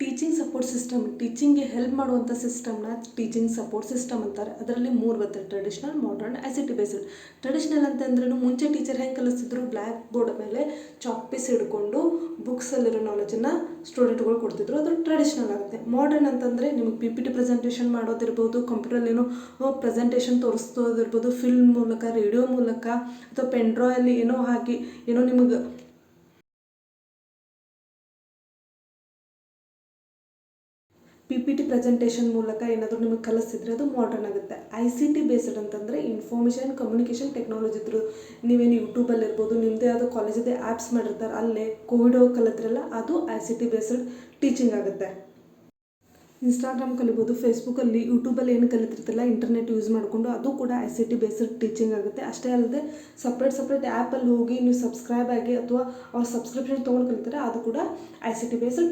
Teaching support system, ಟೀಚಿಂಗ್ಗೆ help ಮಾಡುವಂಥ ಸಿಸ್ಟಮ್ನ teaching support system ಅಂತಾರೆ. ಅದರಲ್ಲಿ 3 ಬರ್ತದೆ: traditional, modern, ICT based. Traditional ಅಂತಂದ್ರೂ ಮುಂಚೆ ಟೀಚರ್ ಹೆಂಗೆ ಕಲಿಸ್ತಿದ್ರು, ಬ್ಲ್ಯಾಕ್ ಬೋರ್ಡ್ ಮೇಲೆ ಚಾಕ್ ಪೀಸ್ ಹಿಡ್ಕೊಂಡು ಬುಕ್ಸಲ್ಲಿರೋ ನಾಲೆಜನ್ನು ಸ್ಟೂಡೆಂಟ್ಗಳು ಕೊಡ್ತಿದ್ರು, ಅದು ಟ್ರೆಡಿಷ್ನಲ್ ಆಗುತ್ತೆ. ಮಾಡರ್ನ್ ಅಂತಂದರೆ ನಿಮಗೆ PPT ಪ್ರೆಸೆಂಟೇಷನ್ ಮಾಡೋದಿರ್ಬೋದು, ಕಂಪ್ಯೂಟರಲ್ಲಿ ಏನೋ ಪ್ರೆಸೆಂಟೇಷನ್ ತೋರಿಸ್ತೋದಿರ್ಬೋದು, ಫಿಲ್ಮ್ ಮೂಲಕ, ರೇಡಿಯೋ ಮೂಲಕ, ಅಥವಾ ಪೆನ್ ಡ್ರಾಯಲ್ಲಿ ಏನೋ ಹಾಕಿ ಏನೋ ನಿಮಗೆ PPT ಪ್ರೆಸೆಂಟೇಷನ್ ಮೂಲಕ ಏನಾದರೂ ನಿಮಗೆ ಕಲಿಸ್ತಿದ್ರೆ ಅದು ಮಾಡರ್ನ್ ಆಗುತ್ತೆ. ICT ಬೇಸ್ಡ್ ಅಂತಂದರೆ ಇನ್ಫಾರ್ಮೇಷನ್ ಕಮ್ಯುನಿಕೇಷನ್ ಟೆಕ್ನಾಲಜಿ ಇದ್ರು. ನೀವೇನು ಯೂಟ್ಯೂಬಲ್ಲಿ ಇರ್ಬೋದು, ನಿಮ್ಮದೇ ಆದ ಕಾಲೇಜದೇ ಆ್ಯಪ್ಸ್ ಮಾಡಿರ್ತಾರೆ, ಅಲ್ಲೇ ಕೋವಿಡ್ ಕಲಿತ್ರಲ್ಲ, ಅದು ICT ಬೇಸ್ಡ್ ಟೀಚಿಂಗ್ ಆಗುತ್ತೆ. ಇನ್ಸ್ಟಾಗ್ರಾಮ್ ಕಲಿಬೋದು, ಫೇಸ್ಬುಕ್ಕಲ್ಲಿ, ಯೂಟ್ಯೂಬಲ್ಲಿ ಏನು ಕಲಿತಿರ್ತಿಲ್ಲ, ಇಂಟರ್ನೆಟ್ ಯೂಸ್ ಮಾಡಿಕೊಂಡು, ಅದು ಕೂಡ ICT ಬೇಸ್ಡ್ ಟೀಚಿಂಗ್ ಆಗುತ್ತೆ. ಅಷ್ಟೇ ಅಲ್ಲದೆ ಸಪ್ರೇಟ್ ಆ್ಯಪಲ್ಲಿ ಹೋಗಿ ನೀವು ಸಬ್ಸ್ಕ್ರೈಬ್ ಆಗಿ ಅಥವಾ ಅವ್ರ ಸಬ್ಸ್ಕ್ರಿಪ್ಷನ್ ತೊಗೊಂಡು ಕಲಿತಾರೆ, ಅದು ಕೂಡ ICT ಬೇಸ್ಡ್